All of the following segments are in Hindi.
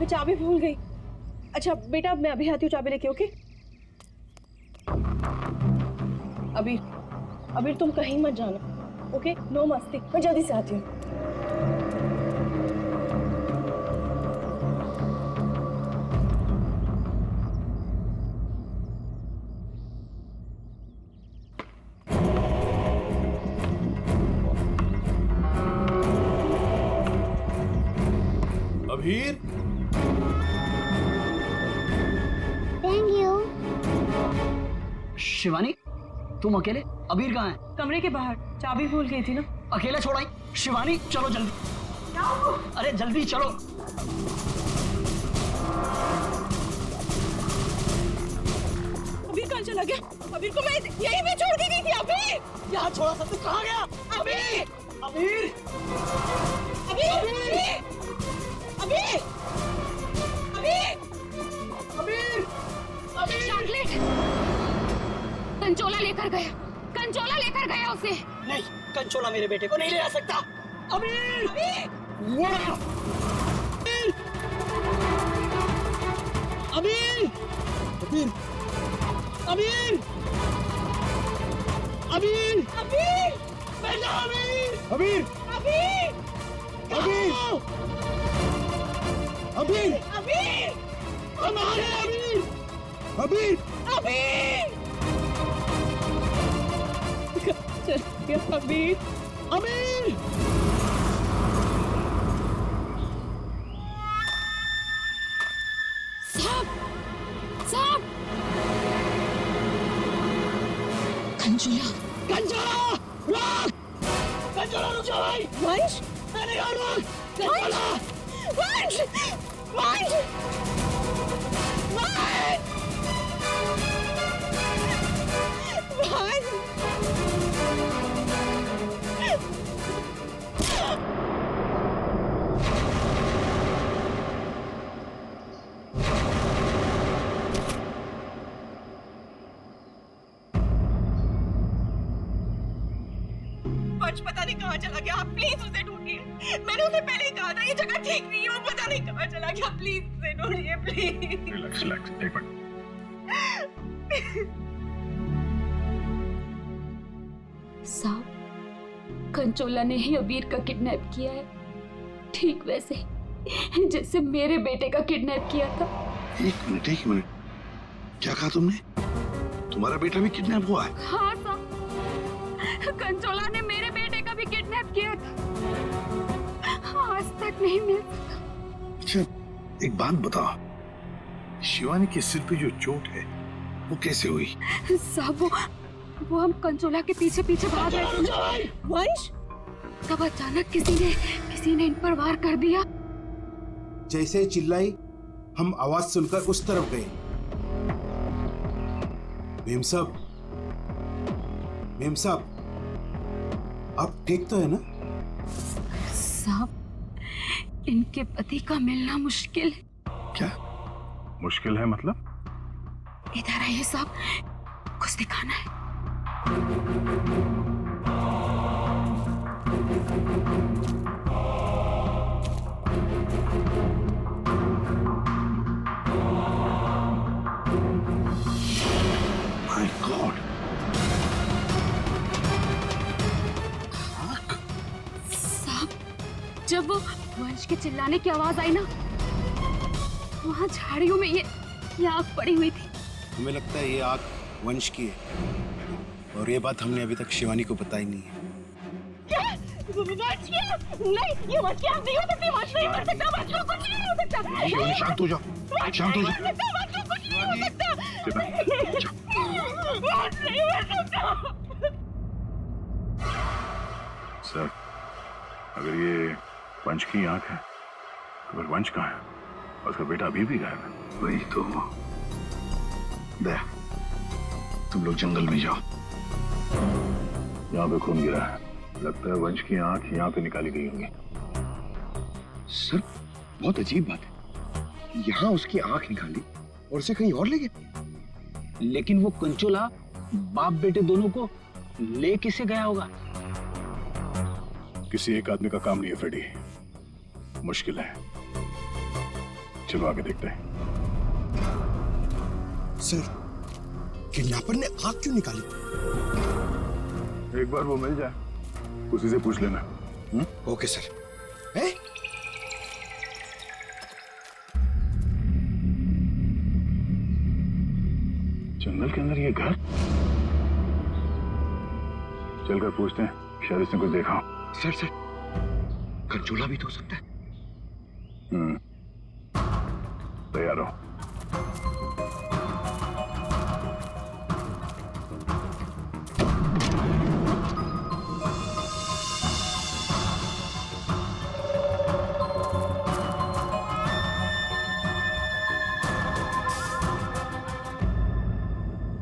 मैं चाबी भूल गई। अच्छा बेटा मैं अभी आती हूँ चाबी लेके। ओके अबीर तुम कहीं मत जाना। ओके नो मस्ती, मैं जल्दी से आती हूँ। अबीर थैंक यू। शिवानी तुम अकेले? अबीर कहाँ है? कमरे के बाहर, चाबी भूल गई थी ना। अकेले छोड़ाई? शिवानी चलो जल्दी। अरे जल्दी चलो। अबीर कहाँ चला गया? अबीर को मैं यहीं पे छोड़ के गई थी। अबीर यहाँ छोड़ा था तू, कहाँ गया? अबीर अबीर अबीर अबीर अबीर अबीर चॉकलेट कंचोला लेकर गया उसे। नहीं, कंचोला मेरे बेटे को नहीं ले आ सकता। अबीर अबीर अबीर अबीर अबीर अबीर बेटा अबीर अबीर अबीर अबीर अबीर अबीर हमारे अबीर अबीर अबीर अबीर अबीर साहब कंचोला रुक भाई। वंश मैंने कहा रुक। कंचोला वंश वंश वंश पता नहीं कहाँ चला गया। आप प्लीज उसे ढूंढिए। मैंने उसे पहले ही कहा था ये जगह ठीक नहीं है। वो पता नहीं कहाँ चला गया। प्लीज उसे ढूंढिए प्लीज। रिलैक्स रिलैक्स एक मिनट। साहब कंचोला ने ही अबीर का किडनैप किया है, ठीक वैसे ही जैसे मेरे बेटे का किडनैप किया था। एक मिनट क्या कहा तुमने? तुम्हारा बेटा भी किडनैप हुआ है? हाँ साहब, कंचोला ने मेरे बेटे का भी किडनैप किया था। आज तक नहीं मिल सका। अच्छा एक बात बताओ, शिवानी के सिर पे जो चोट है वो कैसे हुई? साहब वो हम कंचोला के पीछे भाग रहे थे ना वंश तब अचानक किसी ने इन पर वार कर दिया। जैसे चिल्लाई हम आवाज सुनकर उस तरफ गए। मेम साहब आप ठीक तो है ना? साहब इनके पति का मिलना मुश्किल है। क्या मुश्किल है मतलब? इधर आइए साहब, कुछ दिखाना है। माय गॉड, साहब जब वो वंश के चिल्लाने की आवाज आई ना, वहां झाड़ियों में ये आग पड़ी हुई थी। हमें लगता है ये आग वंश की है और ये बात हमने अभी तक शिवानी को बताई नहीं है। नहीं ये वंश की आग नहीं हो सकती। वंश नहीं मर सकता। वंश को कुछ नहीं हो सकता। शिवानी शांत हो जाओ, शांत हो जाओ। वंश को कुछ नहीं हो सकता। वंश नहीं मर सकता। सर अगर ये वंश की आंख है तो फिर वंश कहाँ है? और उसका बेटा अभी भी गायब है। वही तो। दया तुम लोग जंगल में जाओ। यहाँ पे खून गिरा है, लगता है वंश की आंख यहाँ पे निकाली गई होंगी। सर बहुत अजीब बात है, यहाँ उसकी आंख निकाली और उसे कहीं और ले गए। लेकिन वो कंचोला बाप बेटे दोनों को ले किसे गया होगा? किसी एक आदमी का काम नहीं है फ्रेडी, मुश्किल है। चलो आगे देखते हैं। सर, किडनैपर ने आग क्यों निकाली? एक बार वो मिल जाए, उसी से पूछ लेना। Okay sir. है? जंगल के अंदर ये घर? चलकर पूछते हैं, शायद इसने कुछ देखा हो। सर कंचोला भी तो हो सकता है। तैयार हो।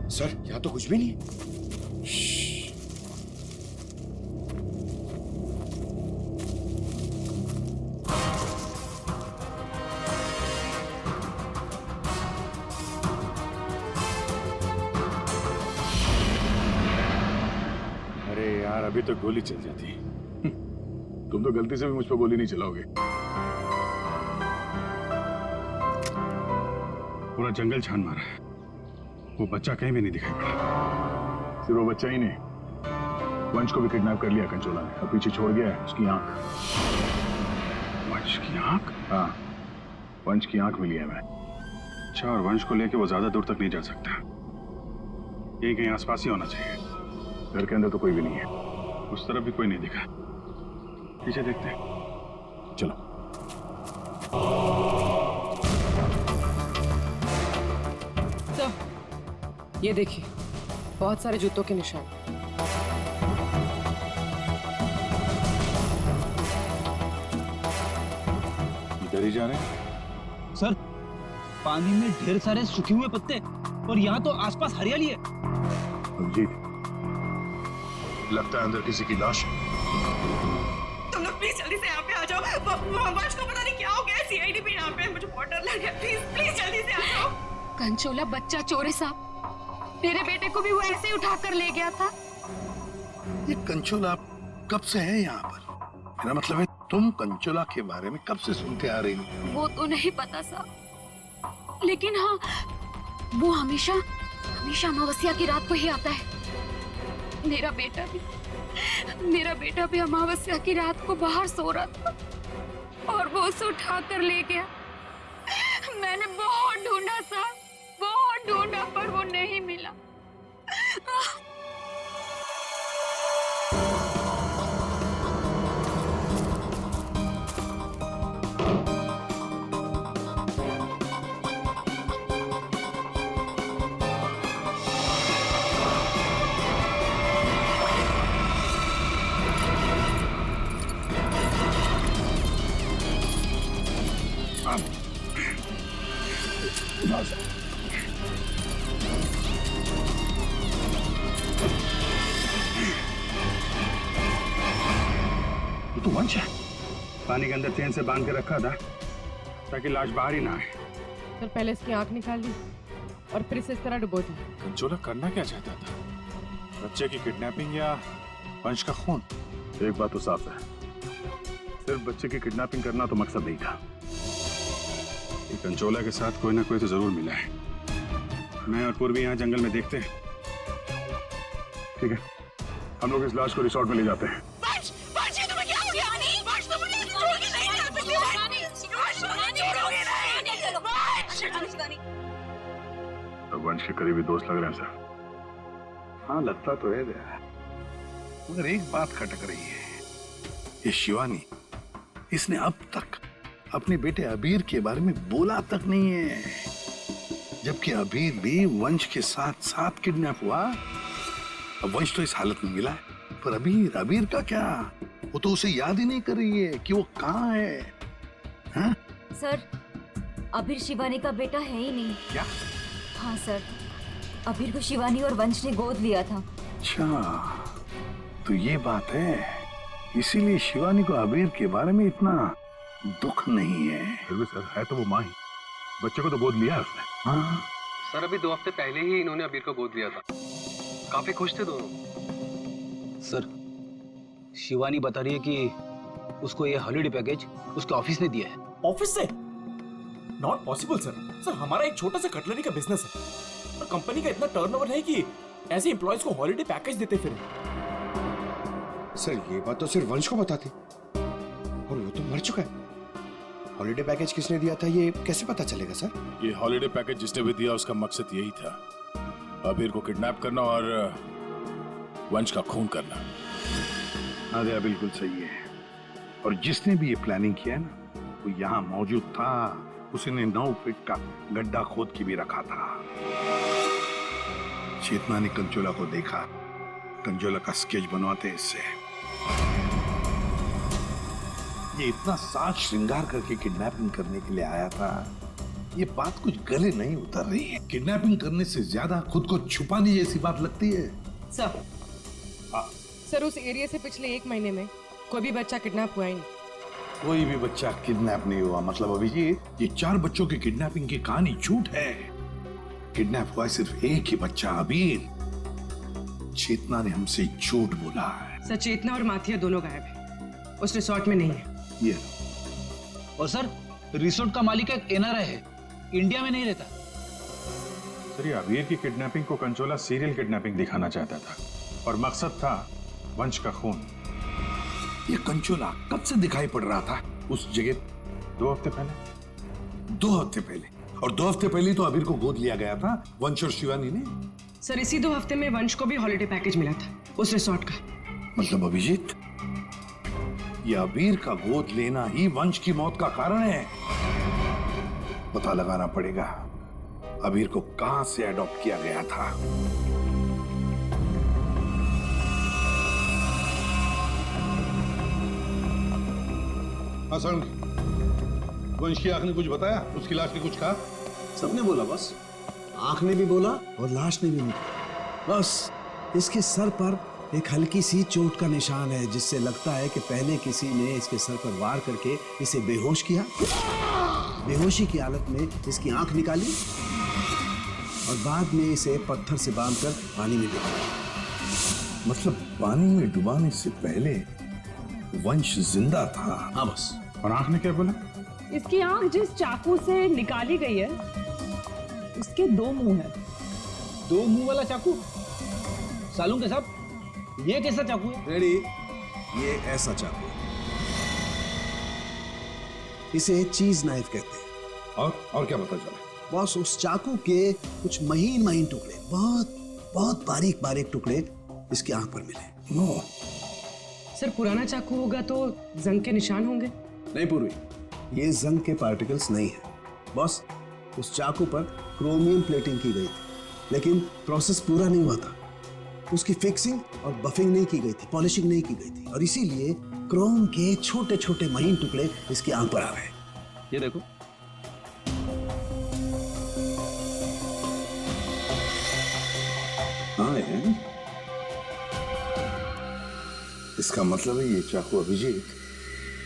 सर यहाँ तो कुछ भी नहीं है। अरे यार, अभी तो गोली चल जाती। तुम तो गलती से भी मुझ पर गोली नहीं चलाओगे। पूरा जंगल छान मारा है, वो बच्चा कहीं भी नहीं दिखाई पड़ा। सिर्फ वो बच्चा ही नहीं, वंश को भी किडनैप कर लिया कंचोला ने और पीछे छोड़ गया है उसकी आंख। वंश की आंख? हाँ, वंश की आंख मिली है मैं। अच्छा, और वंश को लेके वो ज्यादा दूर तक नहीं जा सकता, यही कहीं आसपास ही होना चाहिए। घर के अंदर तो कोई भी नहीं है, उस तरफ भी कोई नहीं दिखा। पीछे देखते हैं, चलो। ये देखिए, बहुत सारे जूतों के निशान। इधर ही जा रहे हैं। सर, पानी में ढेर सारे सूखे हुए पत्ते और यहाँ तो आसपास हरियाली है। अभिजीत, लगता है अंदर किसी की लाश है। तुम लोग प्लीज जल्दी से यहाँ पे आ जाओ। वंश को पता नहीं क्या हो गया, सीआईडी भी यहाँ पे है, मुझे बहुत डर लग रहा है। प्लीज जल्दी से आ जाओ। कंचोला बच्चा चोर है साहब, मेरे बेटे को भी वो ऐसे ही उठा कर ले गया था। ये कंचोला कब से है यहाँ पर? मेरा मतलब है, तुम कंचोला के बारे में कब से सुनते आ रही हो? वो तो नहीं पता साहब, लेकिन हाँ, वो हमेशा अमावस्या की रात को ही आता है। मेरा बेटा भी अमावस्या की रात को बाहर सो रहा था और वो उसे उठा कर ले गया। मैंने बहुत ढूंढा साहब, बहुत ढूंढा, पर वो नहीं मिला। तो वंश है, पानी के अंदर चेन से बांध के रखा था ताकि लाश बाहर ही ना आए। सर, पहले इसकी आंख निकाल ली और फिर इसे इस तरह डुबो दी। कंचोला करना क्या चाहता था? बच्चे की किडनैपिंग या वंश का खून? एक बात तो साफ है, सिर्फ बच्चे की किडनैपिंग करना तो मकसद नहीं था। ये कंचोला के साथ कोई ना कोई तो जरूर मिला है। मैं और पूर्वी यहाँ जंगल में देखते हैं। ठीक है, हम लोग इस लाश को रिसोर्ट में ले जाते हैं। वंश, ये तुम्हें क्या हो गया? वंश, तुम मुझे छोड़ के नहीं जा सकते। वंश, छोड़ोगे नहीं। तो वंश के करीबी दोस्त लग रहे हैं सर। हाँ, लगता तो है यार, मगर एक बात खटक रही है। ये शिवानी, इसने अब तक अपने बेटे अबीर के बारे में बोला तक नहीं है, जबकि अबीर भी वंश के साथ साथ किडनैप हुआ। अब वंश तो इस हालत में मिला है, पर अबीर का क्या? वो तो उसे याद ही नहीं कर रही है कि वो कहाँ है। हाँ? सर, अबीर शिवानी का बेटा है ही नहीं। क्या? हाँ सर, अबीर को शिवानी और वंश ने गोद लिया था। अच्छा, तो ये बात है, इसीलिए शिवानी को अबीर के बारे में इतना दुख नहीं है। फिर भी सर, है तो वो माँ ही, बच्चे को तो गोद लिया है उसने। हाँ सर, अभी 2 हफ्ते पहले ही इन्होंने अबीर को गोद लिया था, काफी खुश थे दोनों। सर, शिवानी बता रही है कि उसको ये हॉलिडे पैकेज उसके ऑफिस ने दिया है। ऑफिस से? Not possible sir. सर हमारा एक छोटा सा कटलरी का बिजनेस है और कंपनी का इतना टर्नओवर नहीं कि ऐसे एम्प्लॉयज को हॉलिडे पैकेज देते फिर। सर ये बात तो सिर्फ वंश को बताती, और वो तो मर चुका है। हॉलिडे पैकेज किसने दिया था ये कैसे पता चलेगा सर? ये हॉलिडे पैकेज जिसने भी दिया उसका मकसद यही था, अबीर को किडनैप करना और वंश का खून करना। आदिया बिल्कुल सही है, और जिसने भी ये प्लानिंग किया है ना वो यहाँ मौजूद था। उसने 9 फीट का गड्ढा खोद के भी रखा था। चेतना ने कंचोला को देखा, कंचोला का स्केच बनवाते इससे। ये इतना साज श्रृंगार करके किडनैपिंग करने के लिए आया था, ये बात कुछ गले नहीं उतर रही है। किडनैपिंग करने से ज्यादा खुद को छुपाने जैसी बात लगती है। सर उस एरिया से पिछले 1 महीने में कोई भी बच्चा किडनैप हुआ ही नहीं। कोई भी बच्चा किडनैप नहीं हुआ मतलब अभिजीत, ये 4 बच्चों की किडनैपिंग की कहानी झूठ है। किडनैप हुआ सिर्फ एक ही बच्चा, अबीर। चेतना ने हमसे झूठ बोला है। सर चेतना और माथिया दोनों गायब है, उस रिसोर्ट में नहीं है। ये और सर रिसोर्ट का मालिक एक एनआरआई है, इंडिया में नहीं रहता। सर ये अबीर की किडनैपिंग को कंचोला सीरियल किडनैपिंग दिखाना चाहता था और मकसद था वंश का खून। ये कंचोला कब से दिखाई पड़ रहा था उस जगह? 2 हफ्ते पहले। 2 हफ्ते पहले, और 2 हफ्ते पहले तो अबीर को गोद लिया गया था वंश और शिवानी ने। सर इसी 2 हफ्ते में वंश को भी हॉलिडे पैकेज मिला था उस रिसोर्ट का। मतलब अभिजीत, ये अबीर का गोद लेना ही वंश की मौत का कारण है। पता लगाना पड़ेगा अबीर को कहां से अडॉप्ट किया गया था। सर, वंश की आंख ने कुछ बताया? उसकी लाश ने कुछ कहा? सबने बोला बस, आंख ने भी बोला और लाश ने भी बोला। बस इसके सर पर एक हल्की सी चोट का निशान है, जिससे लगता है कि पहले किसी ने इसके सर पर वार करके इसे बेहोश किया। बेहोशी की हालत में इसकी आंख निकाली और बाद में इसे पत्थर से बांधकर पानी में डुबाया। मतलब पानी में डुबाने से पहले वंश जिंदा था? हाँ बस। और आंख ने क्या बोला? इसकी आंख जिस चाकू से निकाली गई है उसके 2 मुंह है। 2 मुंह वाला चाकू? सालून के साहब ये कैसा चाकू है? रेडी, ये ऐसा चाकू है, इसे चीज नाइफ कहते हैं। और क्या पता चला? बॉस उस चाकू के कुछ महीन महीन टुकड़े, बहुत बहुत बारीक बारीक टुकड़े इसकी आंख पर मिले। नो सर पुराना चाकू होगा तो जंग के निशान होंगे। नहीं पूर्वी, ये जंग के पार्टिकल्स नहीं है बॉस। उस चाकू पर क्रोमियम प्लेटिंग की गई थी, लेकिन प्रोसेस पूरा नहीं हुआ था। उसकी फिक्सिंग और बफिंग नहीं की गई थी, पॉलिशिंग नहीं की गई थी, और इसीलिए क्रोम के छोटे छोटे महीन टुकड़े इसकी आंख पर आ गए। ये देखो, हाँ है। इसका मतलब है ये चाकू अभिजीत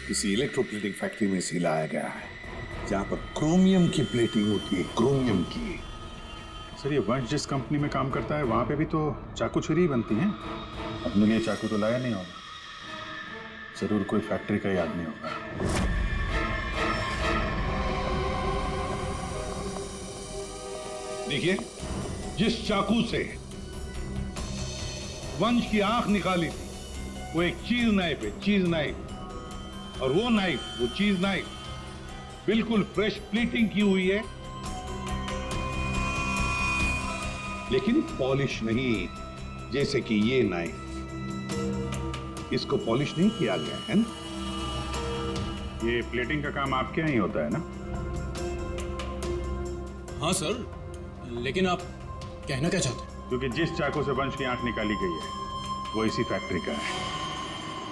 किसी इलेक्ट्रोप्लेटिंग फैक्ट्री में से लाया गया है, जहां पर क्रोमियम की प्लेटिंग होती है, क्रोमियम की। सर ये वंश जिस कंपनी में काम करता है वहां पे भी तो चाकू छुरी ही बनती हैं। अपने लिए चाकू तो लाया नहीं होगा, जरूर कोई फैक्ट्री का ही आदमी होगा। देखिए, जिस चाकू से वंश की आंख निकाली थी वो एक चीज नाइफ है, चीज नाइफ। और वो नाइफ, वो चीज नाइफ बिल्कुल फ्रेश प्लीटिंग की हुई है, लेकिन पॉलिश नहीं, जैसे कि ये नाइफ। इसको पॉलिश नहीं किया गया है ना? ये प्लेटिंग का काम आपके यहाँ ही होता है ना? हाँ सर, लेकिन आप कहना क्या चाहते हैं? क्योंकि जिस चाकू से वंश की आंख निकाली गई है वो इसी फैक्ट्री का है।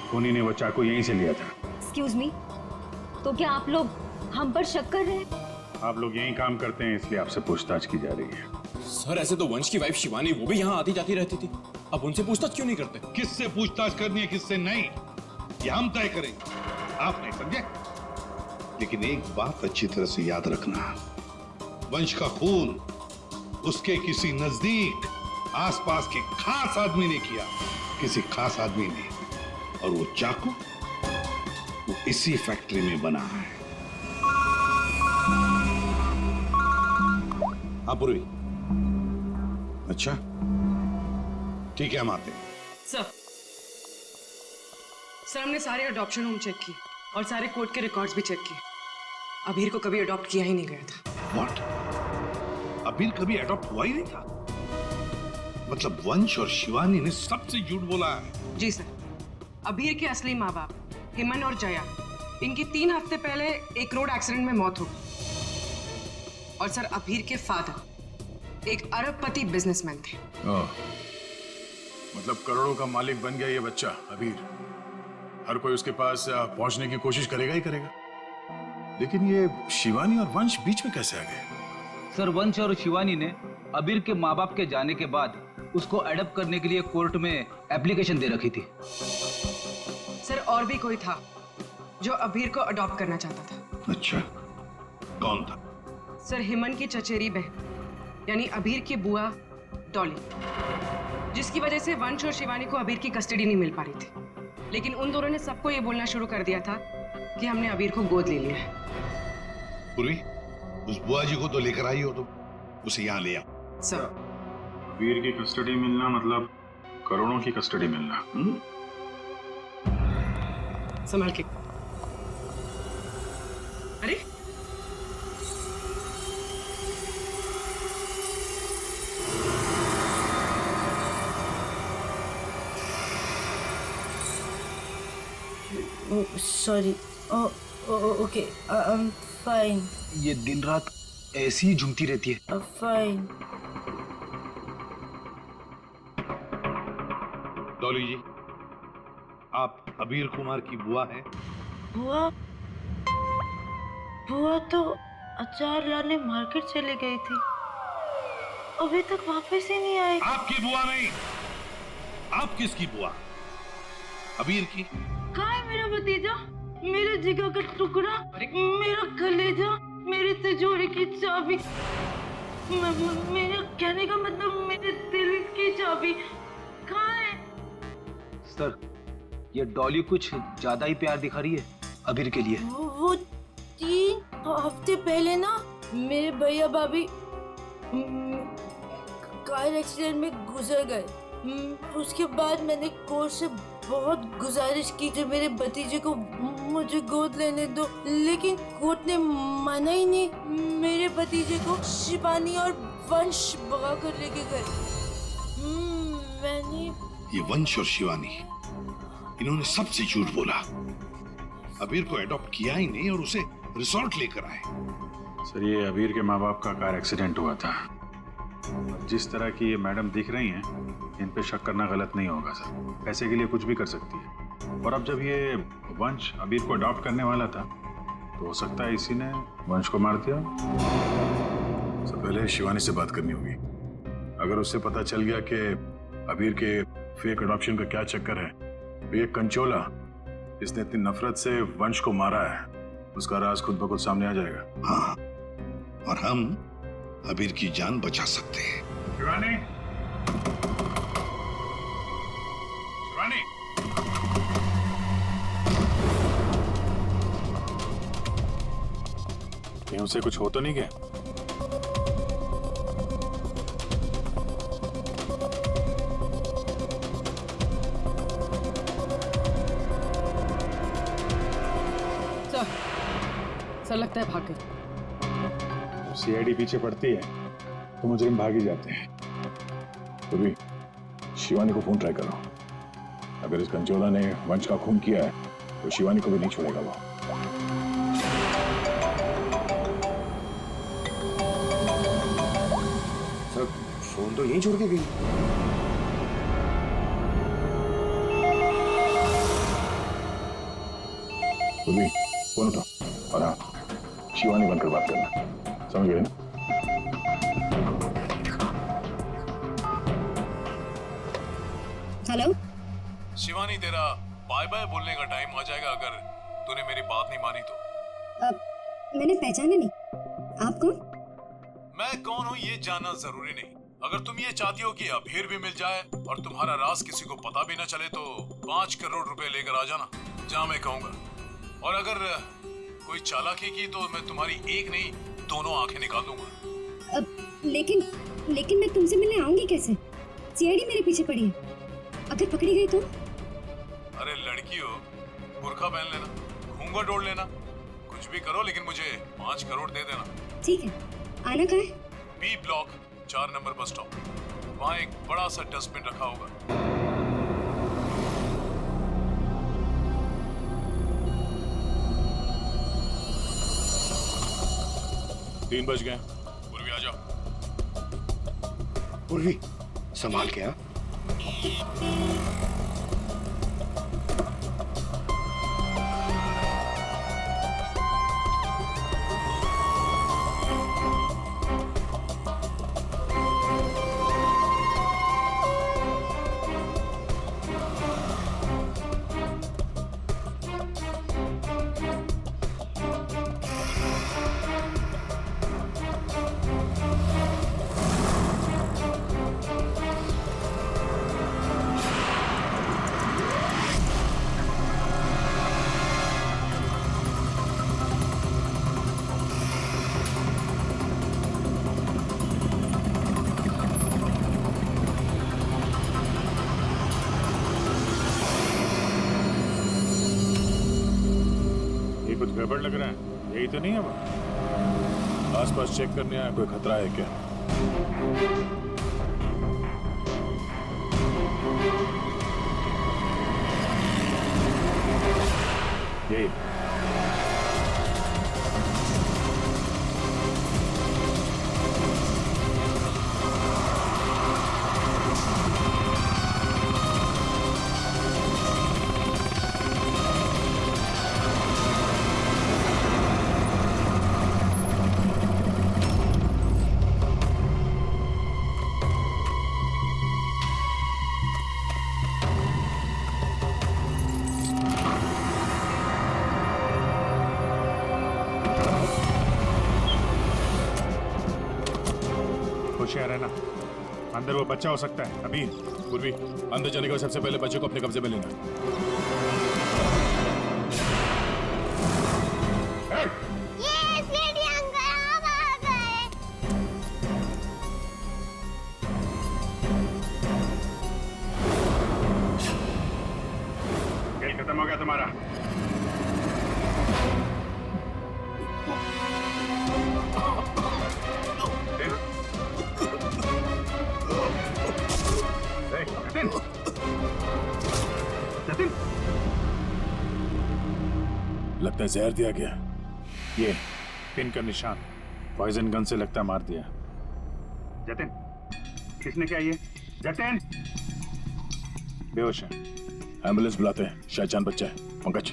खूनी ने वो चाकू यहीं से लिया था। एक्सक्यूज मी, तो क्या आप लोग हम पर शक कर रहे हैं? आप लोग यहीं काम करते हैं इसलिए आपसे पूछताछ की जा रही है। सर ऐसे तो वंश की वाइफ शिवानी वो भी यहाँ आती जाती रहती थी, अब उनसे पूछताछ क्यों नहीं करते? किससे पूछताछ करनी है किससे नहीं, ये हम तय करेंगे, आप नहीं समझे? लेकिन एक बात अच्छी तरह से याद रखना, वंश का खून उसके किसी नजदीक आसपास के खास आदमी ने किया, किसी खास आदमी ने। और वो चाकू वो इसी फैक्ट्री में बना है। हाँ पूर्वी। अच्छा ठीक है, हम आते हैं। सर हमने सारे अडॉप्शन होम चेक किए और सारे कोर्ट के रिकॉर्ड्स भी चेक किए। अबीर को कभी अडॉप्ट किया ही नहीं गया था। व्हाट? अबीर कभी अडॉप्ट हुआ ही नहीं था? मतलब वंश और शिवानी ने सबसे झूठ बोला है? जी सर, अबीर के असली माँ बाप हिमन और जया, इनकी 3 हफ्ते पहले एक रोड एक्सीडेंट में मौत हो गई। और सर अबीर के फादर एक अरबपति बिजनेसमैन थे। मतलब करोड़ों का मालिक बन गया ये बच्चा अबीर। हर कोई उसके पास पहुंचने की कोशिश करेगा ही करेगा। लेकिन ये शिवानी और वंश बीच में कैसे आ गए? सर वंश और शिवानी ने अबीर के माँ बाप के जाने के बाद उसको अडॉप्ट करने के लिए कोर्ट में एप्लीकेशन दे रखी थी। सर और भी कोई था जो अबीर को अडॉप्ट करना चाहता था। अच्छा, कौन था? सर हिमन की चचेरी बहन यानी अबीर की बुआ डॉली, जिसकी वजह से वंश और शिवानी को अबीर की कस्टडी नहीं मिल पा रही थी। लेकिन उन दोनों ने सबको ये बोलना शुरू कर दिया था कि हमने अबीर को गोद ले लिया है। पूर्वी, उस बुआ जी को तो लेकर आई हो, तो उसे यहाँ ले आओ। सर वीर की कस्टडी मिलना मतलब करोड़ों की कस्टडी मिलना। संभाल के। अरे sorry. Okay, I am fine. ये दिन रात ऐसी ही झूमती रहती है। फाइन। डॉली जी, आप अबीर कुमार की बुआ हैं? बुआ? बुआ तो अचार लाने मार्केट चली गई थी, अभी तक वापस ही नहीं आई। आपकी बुआ नहीं। आप किसकी बुआ? अबीर की? कहाँ है मेरा भतीजा, मेरे जिगर का टुकड़ा, मेरा कलेजा, मेरी तिजोरी की चाबी, मेरा कहने का मतलब मेरे दिल की चाबी कहाँ है? सर ये डॉली कुछ ज्यादा ही प्यार दिखा रही है अबीर के लिए। वो 3 हफ्ते पहले ना मेरे भैया भाभी कार एक्सीडेंट में गुजर गए। उसके बाद मैंने कोर्ट से बहुत गुजारिश की कि मेरे भतीजे को मुझे गोद लेने दो, लेकिन कोर्ट ने माना ही नहीं। मेरे भतीजे को शिवानी और वंश भगा कर लेके गए। मैंने ये वंश और शिवानी, इन्होंने सबसे झूठ बोला। अबीर को अडॉप्ट किया ही नहीं और उसे रिसोर्ट लेकर आए। सर ये अबीर के माँ बाप का कार एक्सीडेंट हुआ था। जिस तरह की ये मैडम दिख रही हैं, इन पे शक करना गलत नहीं होगा सर। पैसे के लिए कुछ भी कर सकती है। और अब जब ये वंश अबीर को अडॉप्ट करने वाला था, तो हो सकता है इसी ने वंश को मार दिया। सबसे पहले शिवानी से बात करनी होगी। अगर उससे पता चल गया कि अबीर के फेक अडॉप्शन का क्या चक्कर है, तो ये कंचोला इसने इतनी नफरत से वंश को मारा है, उसका राज खुद ब खुद सामने आ जाएगा। हाँ, और हम अबीर की जान बचा सकते हैं। शिवानी, शिवानी, कहीं उसे कुछ हो तो नहीं गया? सर लगता है भाग गई। सीआईडी पीछे पड़ती है तो मुजरिम भाग ही जाते हैं। तो भी शिवानी को फोन ट्राई करो। अगर इस कंचोला ने वंश का खून किया है तो शिवानी को भी नहीं छोड़ेगा वो। सर फोन तो यहीं छोड़ के गई। तो भी फोन उठा और हाँ, शिवानी बनकर बात करना, समझ गए ना? हेलो शिवानी, तेरा बाय बाय बोलने का टाइम आ जाएगा अगर तूने मेरी बात नहीं मानी तो। मैंने पहचाना नहीं, आप कौन? मैं कौन हूँ ये जानना जरूरी नहीं। अगर तुम ये चाहती हो कि अबीर भी मिल जाए और तुम्हारा राज किसी को पता भी न चले, तो 5 करोड़ रुपए लेकर आ जाना, जहाँ मैं कहूँगा। और अगर कोई चालाकी की तो मैं तुम्हारी एक नहीं 2 आंखें निकाल दूंगा। लेकिन मैं तुमसे मिलने आऊंगी कैसे? सीआईडी मेरे पीछे पड़ी है, अगर पकड़ी गई तो? अरे लड़की हो, बुर्का पहन लेना, घूंघट ओढ़ लेना, कुछ भी करो लेकिन मुझे 5 करोड़ दे देना। ठीक है, आना कहाँ है? B block 4 number bus stop, वहाँ एक बड़ा सा डस्टबिन रखा होगा। 3 बज गए, पूर्वी आ जाओ। पूर्वी संभाल के। कुछ गड़बड़ लग रहा है, यही तो नहीं है वो? आसपास चेक करने आया, कोई खतरा है क्या? यही होशियार है ना, अंदर वो बच्चा हो सकता है। अभी पूर्वी अंदर जाने के सबसे पहले बच्चे को अपने कब्जे में लेना। खेल खत्म हो गया तुम्हारा। जतिन, लगता है जहर दिया गया। ये पिन का निशान पॉइजन गन से लगता मार दिया। जतिन, किसने क्या ये? जतिन बेहोश है, एम्बुलेंस बुलाते हैं, शायद जान बच्चा है। पंकज,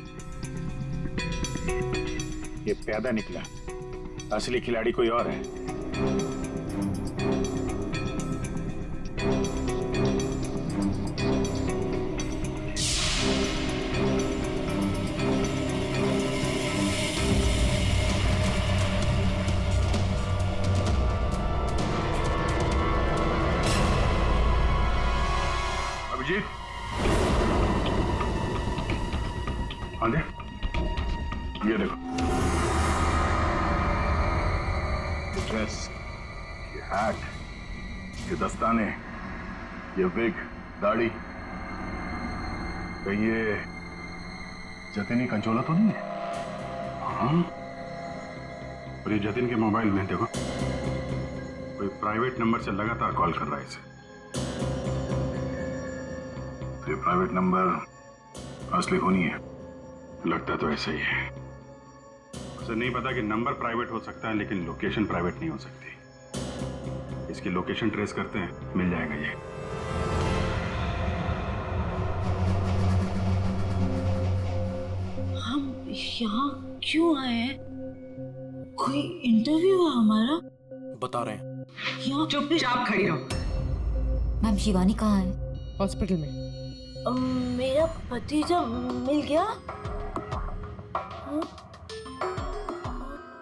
ये पैदा निकला, असली खिलाड़ी कोई और है। अभिजीत, आंधे, ये देखो, ये ड्रेस, ये हैट, ये दस्ताने, ये विग, दाढ़ी, कहीं ये जतिन का कंचोला तो नहीं है? हाँ, और ये जतिन के मोबाइल में देखो, कोई प्राइवेट नंबर से लगातार कॉल कर रहा है इसे। तो ये प्राइवेट नंबर असली होनी है, लगता तो ऐसा ही है। उसे नहीं पता कि नंबर प्राइवेट हो सकता है लेकिन लोकेशन प्राइवेट नहीं हो सकती। इसकी लोकेशन ट्रेस करते हैं, मिल जाएगा ये। हम यहाँ क्यों आए हैं? कोई इंटरव्यू है हमारा? बता रहे हैं। यहाँ चुपचाप खड़ी रहो। मैम, शिवानी कहाँ है? हॉस्पिटल में। मेरा भतीजा मिल गया।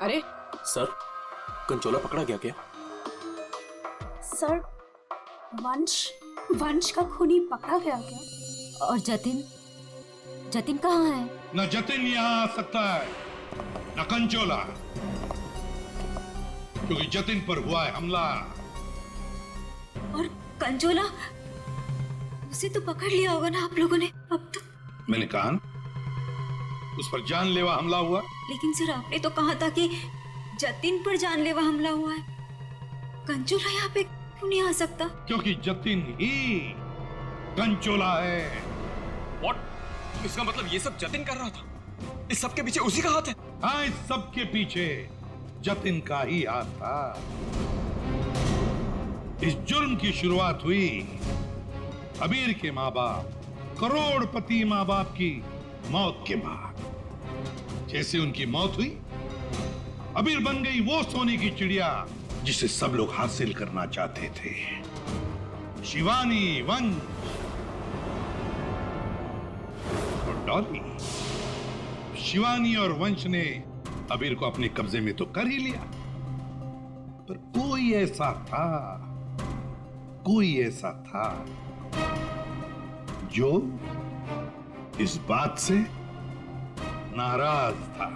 अरे सर, कंचोला पकड़ा गया क्या? सर, वंश का खूनी पकड़ा गया क्या? और जतिन कहाँ है? न जतिन यहाँ आ सकता है, न कंचोला। क्योंकि जतिन पर हुआ है हमला। और कंचोला, उसे तो पकड़ लिया होगा ना आप लोगों ने अब तो। मैंने कहा ना, उस पर जानलेवा हमला हुआ। लेकिन सर आपने तो कहा था कि जतिन पर जानलेवा हमला हुआ है। कंचोला यहाँ पे क्यों नहीं आ सकता? क्योंकि जतिन ही कंचोला है। What? इसका मतलब ये सब जतिन कर रहा था? इस सब के पीछे उसी का हाथ है? हाँ, इस सब के पीछे जतिन का ही हाथ था। इस जुर्म की शुरुआत हुई अबीर के माँ बाप, करोड़पति माँ बाप की मौत के बाद। जैसे उनकी मौत हुई, अबीर बन गई वो सोने की चिड़िया जिसे सब लोग हासिल करना चाहते थे, शिवानी, वंश और डॉली। शिवानी और वंश ने अबीर को अपने कब्जे में तो कर ही लिया, पर कोई ऐसा था जो इस बात से नाराज था।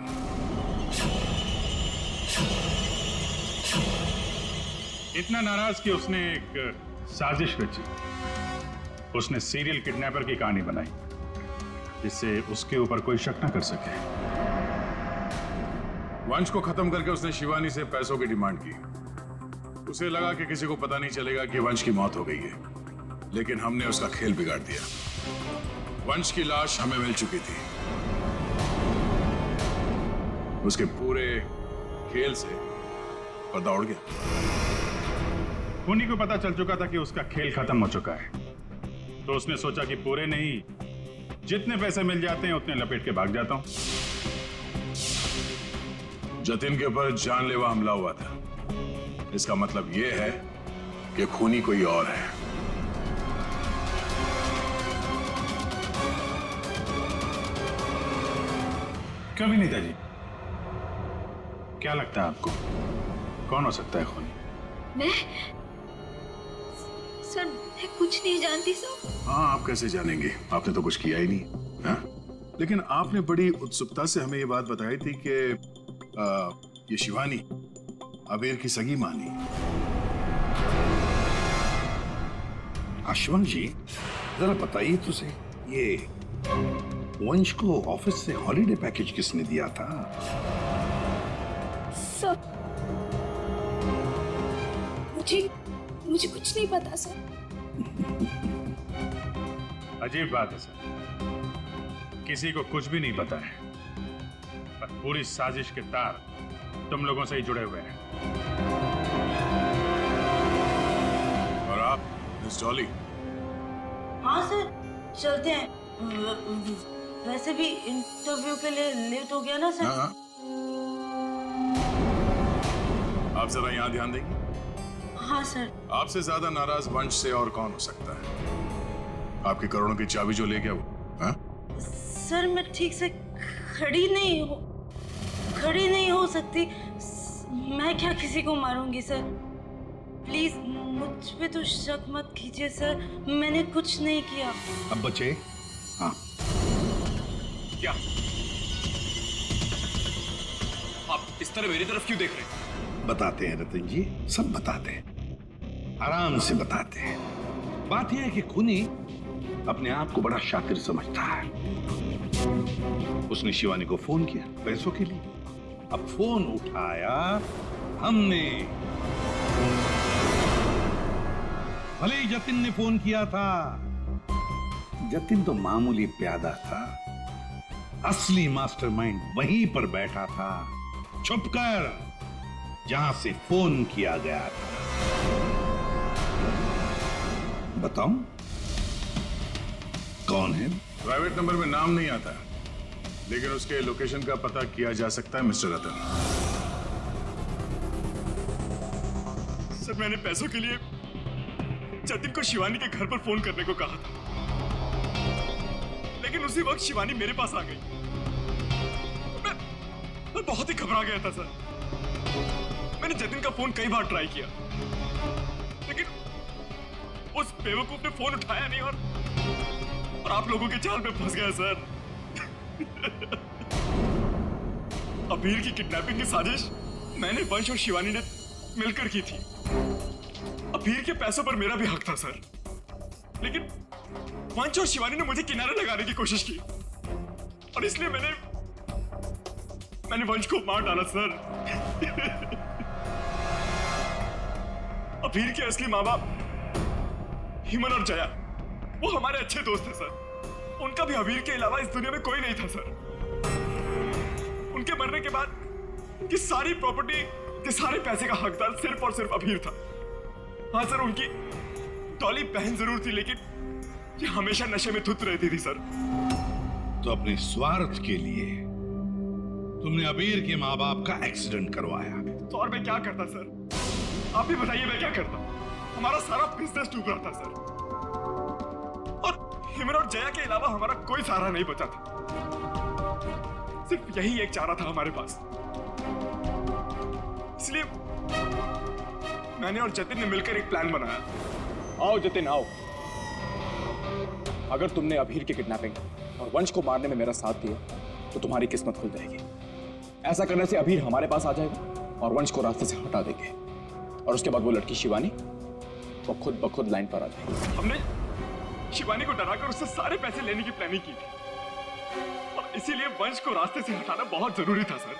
इतना नाराज कि उसने एक साजिश रची। उसने सीरियल किडनैपर की कहानी बनाई जिससे उसके ऊपर कोई शक न कर सके। वंश को खत्म करके उसने शिवानी से पैसों की डिमांड की। उसे लगा कि किसी को पता नहीं चलेगा कि वंश की मौत हो गई है, लेकिन हमने उसका खेल बिगाड़ दिया। वंश की लाश हमें मिल चुकी थी। उसके पूरे खेल से पर्दा उड़ गया। खूनी को पता चल चुका था कि उसका खेल खत्म हो चुका है, तो उसने सोचा कि पूरे नहीं, जितने पैसे मिल जाते हैं उतने लपेट के भाग जाता हूं। जतिन के ऊपर जानलेवा हमला हुआ था। इसका मतलब यह है कि खूनी कोई और है। क्यों भी नेताजी, क्या लगता है आपको कौन हो सकता है खूनी? मैं सर, मैं कुछ नहीं जानती सर। हाँ, आप कैसे जानेंगे? आपने तो कुछ किया ही नहीं। हाँ? लेकिन आपने बड़ी उत्सुकता से हमें ये बात बताई थी कि ये शिवानी अबीर की सगी मानी। अश्वंत जी, जरा बताइए तो सही, ये वंश को ऑफिस से हॉलिडे पैकेज किसने दिया था? सर, मुझे कुछ नहीं पता सर। अजीब बात है सर, किसी को कुछ भी नहीं पता है, पर पूरी साजिश के तार तुम लोगों से ही जुड़े हुए हैं। और आप मिस डॉली? हाँ सर, चलते हैं। वैसे भी इंटरव्यू के लिए लेट हो गया ना सर। हाँ। आप जरा यहाँ ध्यान देंगे? हाँ सर। आपसे ज्यादा नाराज वंश से और कौन हो सकता है? आपकी करोड़ों की चाबी जो ले गया वो। हाँ? सर, मैं ठीक से खड़ी नहीं हो सकती। मैं क्या किसी को मारूंगी सर? प्लीज मुझ पे तो शक मत कीजिए सर, मैंने कुछ नहीं किया। अब बचे? हाँ। क्या आप इस तरह मेरी तरफ क्यों देख रहे हैं? बताते हैं रतन जी, सब बताते हैं, आराम से बताते हैं। बात यह है कि खूनी अपने आप को बड़ा शातिर समझता है। उसने शिवानी को फोन किया पैसों के लिए। अब फोन उठाया हमने। भले ही जतिन ने फोन किया था, जतिन तो मामूली प्यादा था, असली मास्टरमाइंड वहीं पर बैठा था, छुपकर, जहां से फोन किया गया था। बताऊं कौन है? प्राइवेट नंबर में नाम नहीं आता, लेकिन उसके लोकेशन का पता किया जा सकता है मिस्टर रतन। सर, मैंने पैसों के लिए जतिन को शिवानी के घर पर फोन करने को कहा था, लेकिन उसी वक्त शिवानी मेरे पास आ गई। मैं बहुत ही घबरा गया था सर। मैंने जतिन का फोन कई बार ट्राई किया, लेकिन उस बेवकूफ ने फोन उठाया नहीं और आप लोगों के जाल में फंस गया सर। अबीर की किडनैपिंग की साजिश मैंने, वंश और शिवानी ने मिलकर की थी। अबीर के पैसों पर मेरा भी हक था सर, लेकिन वंश और शिवानी ने मुझे किनारे लगाने की कोशिश की और इसलिए मैंने वंश को मार डाला सर। अबीर के असली माँ बाप हिमन और जया वो हमारे अच्छे दोस्त थे सर। उनका भी अबीर के अलावा इस दुनिया में कोई नहीं था सर। उनके मरने के बाद उनकी सारी प्रॉपर्टी के सारे पैसे का हकदार सिर्फ और सिर्फ अबीर था। हाँ सर, उनकी डॉली बहन जरूर थी, लेकिन ये हमेशा नशे में धुत रहती थी सर। तो अपने स्वार्थ के लिए तुमने अबीर के माँ बाप का एक्सीडेंट करवाया। तो और मैं क्या करता सर? आप ही बताइए मैं क्या करता? हमारा सारा बिजनेस डूब रहा था सर, और हिमन और जया के अलावा हमारा कोई सहारा नहीं बचा था। सिर्फ यही एक चारा था हमारे पास। इसलिए मैंने और जतिन ने मिलकर एक प्लान बनाया। आओ जतिन आओ, अगर तुमने अबीर की किडनैपिंग और वंश को मारने में मेरा साथ दिया तो तुम्हारी किस्मत खुल जाएगी। ऐसा करने से अबीर हमारे पास आ जाएगा और वंश को रास्ते से हटा देंगे, और उसके बाद वो लड़की शिवानी वो खुद ब खुद लाइन पर आ जाएगी। हमने शिवानी को डराकर उससे सारे पैसे लेने की प्लानिंग की थी, और इसीलिए वंश को रास्ते से हटाना बहुत जरूरी था सर।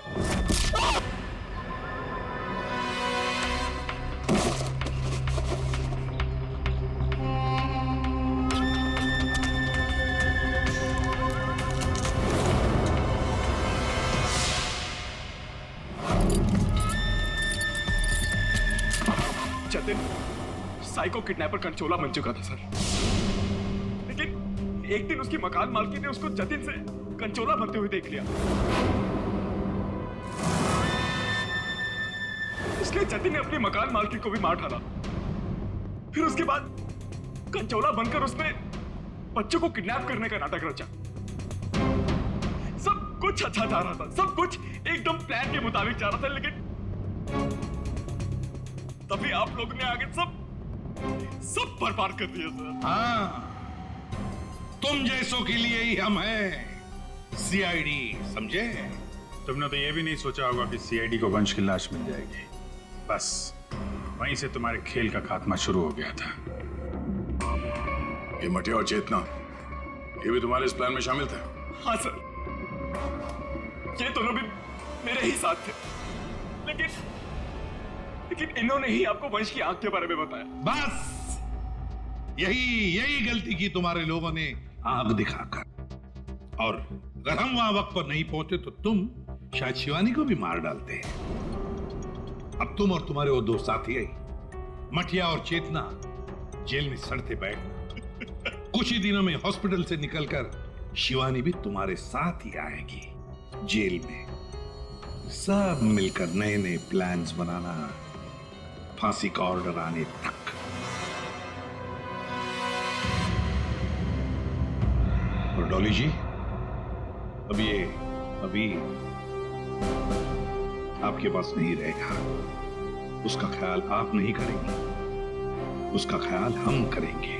जतिन साइको किडनैपर कंचोला बन चुका था सर, लेकिन एक दिन उसकी मकान मालकी ने उसको जतिन से कंचोला बनते हुए देख लिया। इसलिए जतिन ने अपनी मकान मालकी को भी मार डाला। फिर उसके बाद कंचोला बनकर उसने बच्चों को किडनैप करने का नाटक रचा। सब कुछ अच्छा जा रहा था, सब कुछ एकदम प्लान के मुताबिक जा रहा था, लेकिन तभी आप लोगों ने आगे सब बर्बाद कर दिया सर। हाँ, तुम जैसों के लिए ही हम हैं, सीआईडी, समझे? तुमने तो ये भी नहीं सोचा होगा कि सीआईडी को वंश की लाश मिल जाएगी। बस वहीं से तुम्हारे खेल का खात्मा शुरू हो गया था। ये मटिया और चेतना, ये भी तुम्हारे इस प्लान में शामिल थे? हाँ सर, ये दोनों भी मेरे ही साथ थे, लेकिन इन्होंने ही आपको वंश की आंख के बारे में बताया। बस यही गलती की तुम्हारे लोगों ने, आग दिखाकर। और अगर हम वहां वक्त पर नहीं पहुंचे तो तुम शायद शिवानी को भी मार डालते। अब तुम और तुम्हारे वो दो साथी मटिया और चेतना जेल में सड़ते बैठना। कुछ ही दिनों में हॉस्पिटल से निकलकर शिवानी भी तुम्हारे साथ ही आएगी जेल में। सब मिलकर नए नए प्लान्स बनाना, फांसी का ऑर्डर आने तक। और डॉली जी, अब ये अभी आपके पास नहीं रहेगा। उसका ख्याल आप नहीं करेंगे, उसका ख्याल हम करेंगे।